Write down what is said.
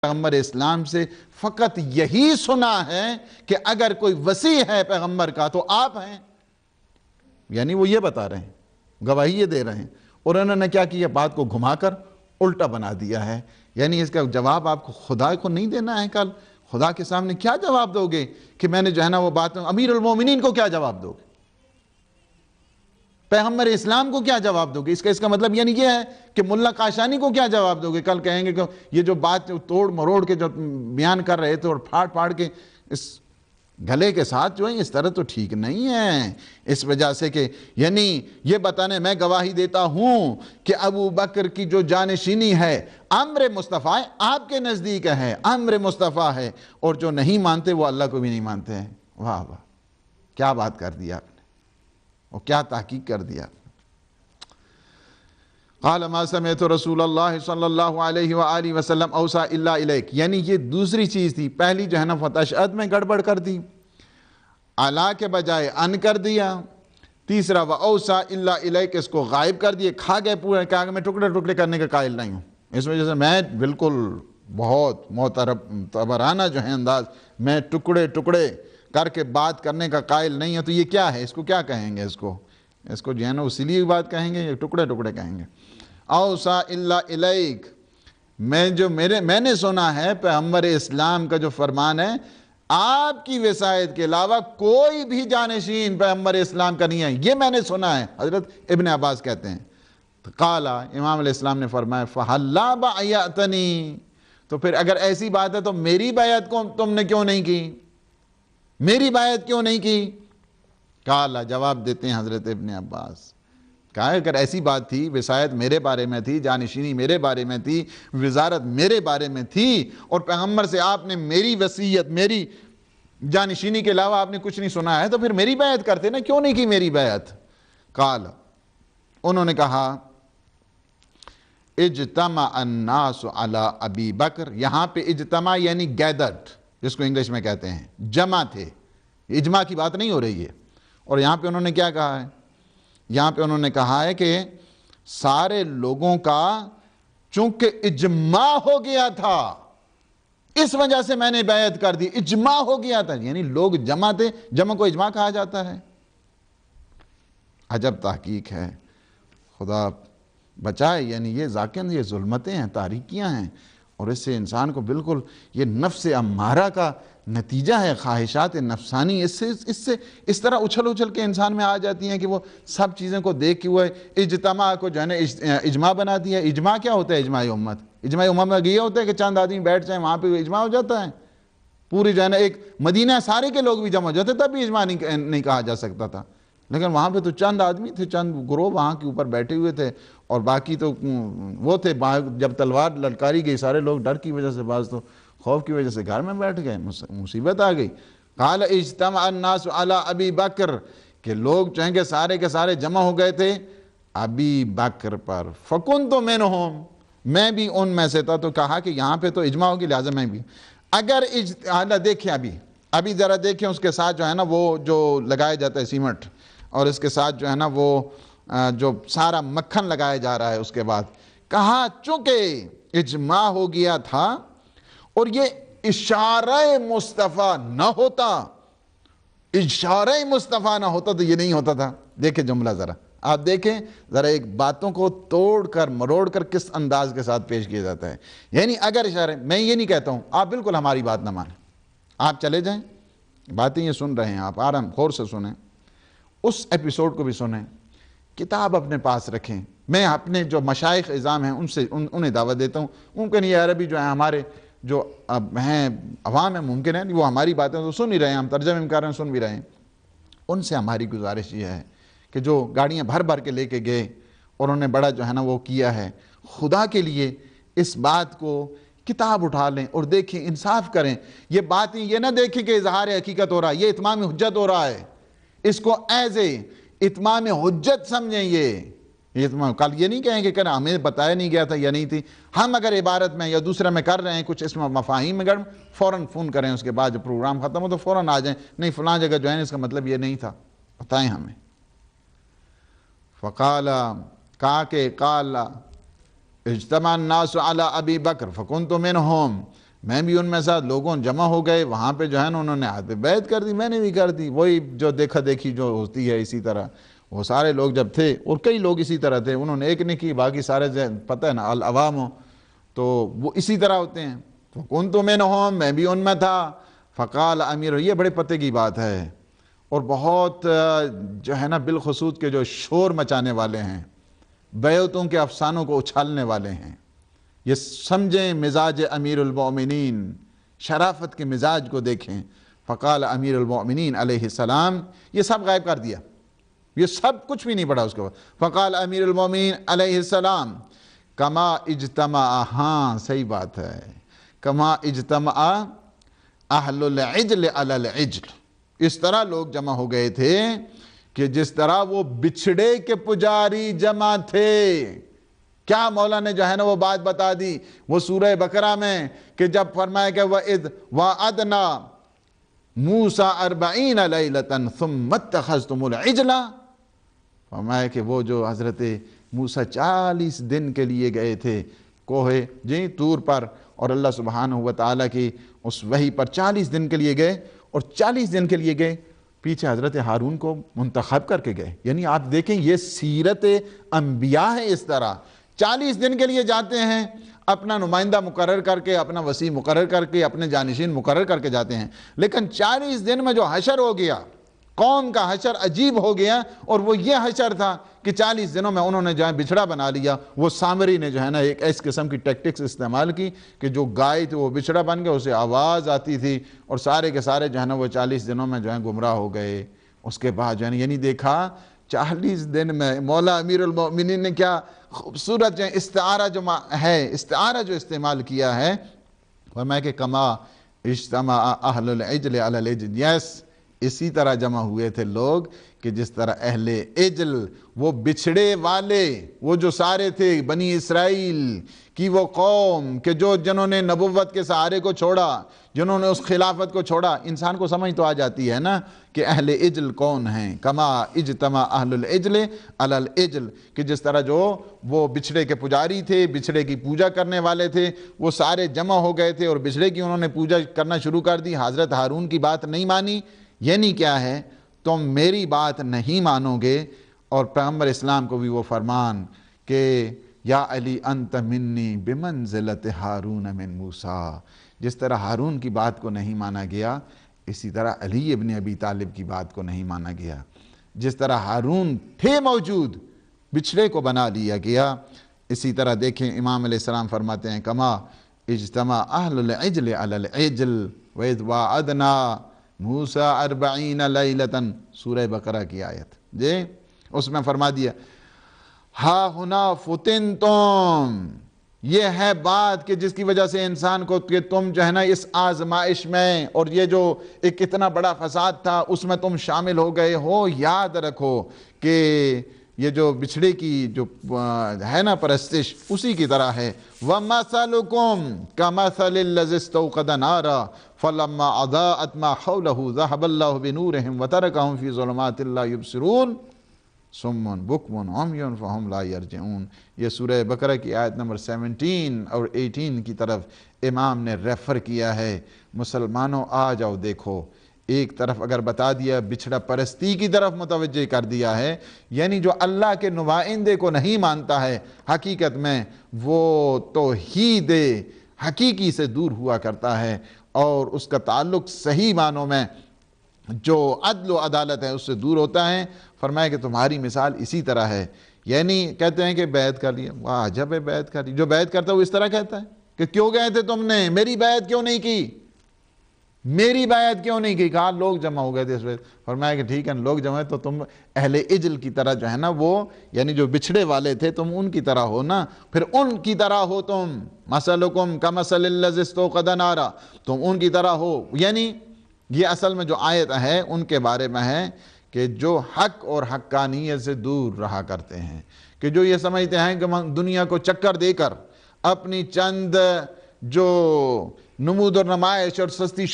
پیغمبر اسلام سے فقط یہی سنا ہے کہ اگر کوئی وصی ہے پیغمبر کا تو آپ ہیں. یعنی وہ یہ بتا رہے ہیں، گواہی یہ دے رہے ہیں، اور انہوں نے کیا کیا؟ بات کو گھما کر الٹا بنا دیا ہے. یعنی اس کا جواب آپ کو خدا کو نہیں دینا ہے. کل خدا کے سامنے کیا جواب دو گے کہ میں نے جو ہے نا وہ بات، امیر المومنین کو کیا جواب دو گے؟ پیغمبر اسلام کو کیا جواب دو گے؟ اس کا مطلب یعنی یہ ہے کہ ملا قاشانی کو کیا جواب دو گے؟ کل کہیں گے کہ یہ جو بات توڑ مروڑ کے جو بیان کر رہے تھے اور پھاڑ پھاڑ کے اس گلے کے ساتھ جو ہے، اس طرح تو ٹھیک نہیں ہے. اس وجہ سے کہ یعنی یہ بتانے میں گواہی دیتا ہوں کہ ابو بکر کی جو جانشینی ہے امر مصطفیٰ آپ کے نزدیک ہے، امر مصطفیٰ ہے، اور جو نہیں مانتے وہ اللہ کو بھی نہیں مانتے ہیں. واہ واہ، کیا بات کر دی آپ نے، اور کیا تحقیق کر دیا. قال ما سمعت رسول اللہ صلی اللہ علیہ وآلہ وسلم اوصى الا الیک. یعنی یہ دوسری چیز تھی. پہلی جو ہے نا فتشہد میں گڑبڑ کر دی، الا کے بجائے ان کر دیا. تیسرا واوصى الا الیک، اس کو غائب کر دیے، کھا گئے پورے. کہا کہ میں ٹکڑے ٹکڑے کرنے کا قائل نہیں ہوں، اس وجہ سے میں بالکل بہت معتبرانہ جو ہے انداز، میں ٹکڑے ٹکڑے کر کے بات کرنے کا قائل نہیں ہے. تو یہ کیا ہے؟ اس کو کیا کہیں گے؟ اس کو جو ہے نا اسی لیے بات کہیں گے یا ٹکڑے ٹکڑے کہیں گے؟ اوصى الا الیک، میں نے سنا ہے پیغمبر اسلام کا جو فرمان ہے، آپ کی وصایت کے علاوہ کوئی بھی جانشین پیغمبر اسلام کا نہیں ہے، یہ میں نے سنا ہے. حضرت ابن عباس کہتے ہیں قال، امام علیہ السلام نے فرمایا فَحَلَّا بَعَيَأْتَنِي، تو پھر اگر ایسی بات ہے تو میری بیعت کو تم نے کیوں نہیں کی؟ میری بیعت کیوں نہیں کی؟ قال، جواب دیتے ہیں حضرت ابن عباس، کہا اگر ایسی بات تھی، وصایت میرے بارے میں تھی، جانشینی میرے بارے میں تھی، وزارت میرے بارے میں تھی، اور پیغمبر سے آپ نے میری وصیت، میری جانشینی کے علاوہ آپ نے کچھ نہیں سنا ہے، تو پھر میری بیعت کرتے نا، کیوں نہیں کی میری بیعت؟ قال، انہوں نے کہا اجتمع الناس علی ابی بکر. یہاں پہ اجتماع یعنی گیدرڈ، جس کو انگلش میں کہتے ہیں، جمع تھے. اجماع کی بات نہیں ہو رہی ہے. اور یہاں پہ انہوں نے کیا کہا ہے؟ یہاں پہ انہوں نے کہا ہے کہ سارے لوگوں کا چونکہ اجماع ہو گیا تھا، اس وجہ سے میں نے بیعت کر دی. اجماع ہو گیا تھا یعنی لوگ جمع تھے، جمع کو اجماع کہا جاتا ہے. عجب تحقیق ہے، خدا بچائے. یعنی یہ ذاکر یہ ظلمتیں ہیں، تاریکیاں ہیں، اور اس سے انسان کو بالکل یہ نفس امارہ کا نتیجہ ہے، خواہشات نفسانی اس سے اس طرح اچھل کے انسان میں آ جاتی ہیں کہ وہ سب چیزیں کو دیکھ کے وہ اجتماع کو جو ہے نا اجماع بنا دیا. اجماع کیا ہوتا ہے؟ اجماع امت. اجماع امت میں یہ ہوتا ہے کہ چند آدمی بیٹھ جائیں وہاں پہ اجماع ہو جاتا ہے. پوری جو ہے نا ایک مدینہ سارے کے لوگ بھی جمع ہو جاتے تب بھی اجماع نہیں کہا جا سکتا تھا. لیکن وہاں پہ تو چند آدمی تھے، چند گروہ وہاں کے اوپر بیٹھے ہوئے تھے، اور باقی تو وہ تھے. جب تلوار للکاری گئی سارے لوگ ڈر کی وجہ سے، بعض تو خوف کی وجہ سے گھر میں بیٹھ گئے، مصیبت آ گئی. قال اجتمع الناس علی ابی بکر، کہ لوگ چاہیں کہ سارے کے سارے جمع ہو گئے تھے ابی بکر پر. فکنت منہم، میں بھی ان میں سے تھا. تو کہا کہ یہاں پہ تو اجماع ہوگی لہٰذا میں بھی. اگر دیکھیں ابھی ذرا دیکھیں اس کے ساتھ جو ہے نا وہ جو لگایا جاتا ہے سیمنٹ، اور اس کے ساتھ جو ہے نا وہ جو سارا مکھن لگایا جا رہا ہے. اس کے بعد کہا چونکہ اجماع ہو گیا تھا، اور یہ اشارہ مصطفیٰ نہ ہوتا، اشارہ مصطفیٰ نہ ہوتا تو یہ نہیں ہوتا تھا. دیکھیں جملہ ذرا، آپ دیکھیں ذرا ایک باتوں کو توڑ کر مروڑ کر کس انداز کے ساتھ پیش کیا جاتا ہے. یعنی اگر اشارے، میں یہ نہیں کہتا ہوں آپ بالکل ہماری بات نہ مانیں، آپ چلے جائیں، باتیں یہ سن رہے ہیں آپ، آرام خور سے سنیں، اس ایپیسوڈ کو بھی سنیں، کتاب اپنے پاس رکھیں. میں اپنے جو مشائخ اعظام ہیں انہیں دعوت دیتا ہوں. ممکن یہ عربی جو ہیں ہمارے جو ہیں عوام ہیں، ممکن ہے وہ ہماری باتیں تو سن ہی رہے ہیں، ہم ترجمے میں کر رہے ہیں، سن بھی رہے ہیں. ان سے ہماری گزارش یہ ہے کہ جو گاڑیاں بھر بھر کے لے کے گئے اور انہوں نے بڑا جو ہے نا وہ کیا ہے، خدا کے لیے اس بات کو کتاب اٹھا لیں اور دیکھیں، انصاف کریں. یہ باتیں یہ نہ دیکھیں کہ اظہار حقیقت ہو رہا ہے، یہ اتمام حجت ہو رہا ہے. اس کو ایز اے اتمام حجت سمجھیں. یہ کل یہ نہیں کہیں کہ ہمیں بتایا نہیں گیا تھا یا نہیں تھی. ہم اگر عبارت میں یا دوسرے میں کر رہے ہیں کچھ اس میں مفاہیم میں گڑ، فوراً فون کریں، اس کے بعد جو پروگرام ختم ہو تو فوراً آ جائیں، نہیں فلاں جگہ جو ہے اس کا مطلب یہ نہیں تھا، بتائیں ہمیں. فقال، کہا کہ قال اجتمع الناس علی ابی بکر فکنت منہم، میں بھی ان میں ساتھ، لوگوں جمع ہو گئے وہاں پہ جو ہے نا، انہوں نے ہاتھ پہ بیعت کر دی، میں نے بھی کر دی، وہی جو دیکھا دیکھی جو ہوتی ہے اسی طرح وہ سارے لوگ جب تھے، اور کئی لوگ اسی طرح تھے، انہوں نے ایک نے کی، باقی سارے پتہ ہے نا العوام، تو وہ اسی طرح ہوتے ہیں. فَكُنْتُ مِنْهُمْ، میں بھی ان میں تھا. فقال امیر، یہ بڑے پتے کی بات ہے اور بہت جو ہے نا بالخصوص کے جو شور مچانے والے ہیں، بیعتوں کے افسانوں کو اچھالنے والے ہیں، یہ سمجھیں مزاج امیر المؤمنین، شرافت کے مزاج کو دیکھیں. فقال امیر المؤمنین علیہ السلام، یہ سب غائب کر دیا، یہ سب کچھ بھی نہیں پڑھا اس کے بعد. فقال امیر المؤمنین علیہ السلام کما اجتمع، ہاں صحیح بات ہے، کما اجتمع اہل العجل علی العجل، اس طرح لوگ جمع ہو گئے تھے کہ جس طرح وہ بچھڑے کے پجاری جمع تھے. کیا مولا نے جو ہے نا وہ بات بتا دی وہ سورہ بقرہ میں، کہ جب فرمایا کہ وَإِذْ وَعَدْنَا مُوسَىٰ 40 لَيْلَةً ثُمَّ اتَّخَذْتُمُ الْعِجْلَ، فرمایا کہ وہ جو حضرت موسیٰ 40 دن کے لیے گئے تھے کوہ طور پر، اور اللہ سبحانہ وتعالیٰ کی اس وحی پر 40 دن کے لیے گئے، اور 40 دن کے لیے گئے پیچھے حضرت ہارون کو منتخب کر کے گئے. یعنی آپ دیکھیں یہ سیرت انبیاء ہے. اس طرح 40 دن کے لیے جاتے ہیں، اپنا نمائندہ مقرر کر کے، اپنا وسیع مقرر کر کے، اپنے جانشین مقرر کر کے جاتے ہیں، لیکن 40 دن میں جو حشر ہو گیا، قوم کا حشر عجیب ہو گیا، اور وہ یہ حشر تھا کہ 40 دنوں میں انہوں نے جو ہے بچھڑا بنا لیا. وہ سامری نے جو ہے نا ایک اس قسم کی ٹیکٹکس استعمال کی کہ جو گائے تھی وہ بچھڑا بن گیا، اسے آواز آتی تھی، اور سارے کے سارے جو ہے نا وہ 40 دنوں میں جو ہے گمراہ ہو گئے. اس کے بعد جو ہے یعنی دیکھا 40 دن میں مولا امیر المؤمنین نے کیا خوبصورت جو استعارہ جو ہے، استعارہ جو استعمال کیا ہے، فرمایا کہ کما اجتمع اہل العجل علی العجل، اسی طرح جمع ہوئے تھے لوگ کہ جس طرح اہل عجل، وہ بچھڑے والے، وہ جو سارے تھے بنی اسرائیل کی وہ قوم کہ جنہوں نے نبوت کے سہارے کو چھوڑا، جنہوں نے اس خلافت کو چھوڑا. انسان کو سمجھ تو آ جاتی ہے نا کہ اہل عجل کون ہیں. کما اجتمع اہل العجل علی العجل، کہ جس طرح جو وہ بچھڑے کے پجاری تھے، بچھڑے کی پوجا کرنے والے تھے، وہ سارے جمع ہو گئے تھے اور بچھڑے کی انہوں نے پوجا کرنا شروع کر دی. حضرت ہارون کی بات نہیں مانی. یعنی کیا ہے، تم میری بات نہیں مانو گے. اور پیغمبر اسلام کو بھی وہ فرمان کہ یا علی انت منی بمنزلت ہارون من موسیٰ، جس طرح ہارون کی بات کو نہیں مانا گیا، اسی طرح علی ابن ابی طالب کی بات کو نہیں مانا گیا. جس طرح ہارون تھے موجود، بچھڑے کو بنا لیا گیا. اسی طرح دیکھیں امام علیہ السلام فرماتے ہیں کما اجتمع اہل العجل علی العجل وَإِذْ وَعَدْنَا موسیٰ 40 لیلۃ، سورہ بقرہ کی آیت جی، اس میں فرما دیا ہا ہنا فتنتم، یہ ہے بات کہ جس کی وجہ سے انسان کو کہ تم جو ہے نا اس آزمائش میں، اور یہ جو ایک اتنا بڑا فساد تھا اس میں تم شامل ہو گئے ہو. یاد رکھو کہ یہ جو بچھڑے کی جو ہے نا پرستش اسی کی طرح ہے. وَمَثَلُكُمْ كَمَثَلِ الَّذِي اسْتَوْقَدَ نَارًا فَلَمَّا أَضَاءَتْ مَا حَوْلَهُ ذَهَبَ اللَّهُ بِنُورِهِمْ وَتَرَكَهُمْ فِي ظُلُمَاتٍ لَا يُبْصِرُونَ سُمٌّ بُكْمٌ عُمْيٌ فَهُمْ لَا يَرْجِعُونَ. یہ سورہ بقرہ کی آیت نمبر 17 اور 18 کی طرف امام نے ریفر کیا ہے. مسلمانوں آ جاؤ دیکھو، ایک طرف اگر بتا دیا بچھڑا پرستی کی طرف متوجہ کر دیا ہے، یعنی جو اللہ کے نمائندے کو نہیں مانتا ہے حقیقت میں وہ توحید حقیقی سے دور ہوا کرتا ہے، اور اس کا تعلق صحیح معنوں میں جو عدل و عدالت ہے اس سے دور ہوتا ہے. فرمایا کہ تمہاری مثال اسی طرح ہے. یعنی کہتے ہیں کہ بیعت کر لیا، واہ عجب ہے بیعت کر لی. جو بیعت کرتا ہے وہ اس طرح کہتا ہے کہ کیوں گئے تھے تم نے، میری بیعت کیوں نہیں کی، میری بیعت کیوں نہیں کی. کہا لوگ جمع ہو گئے تھے اس وقت. فرمایا کہ ٹھیک ہے لوگ جمع تو تم اہل عجل کی طرح جو ہے نا وہ یعنی جو بچھڑے والے تھے تم ان کی طرح ہو نا، پھر ان کی طرح ہو تم. مثلکم کمثل الذی استوقد نارا، تم ان کی طرح ہو. یعنی یہ اصل میں جو آیت ہے ان کے بارے میں ہے کہ جو حق اور حقانیت سے دور رہا کرتے ہیں، کہ جو یہ سمجھتے ہیں کہ دنیا کو چکر دے کر اپنی چند جو نمود اور نمائش اور سستی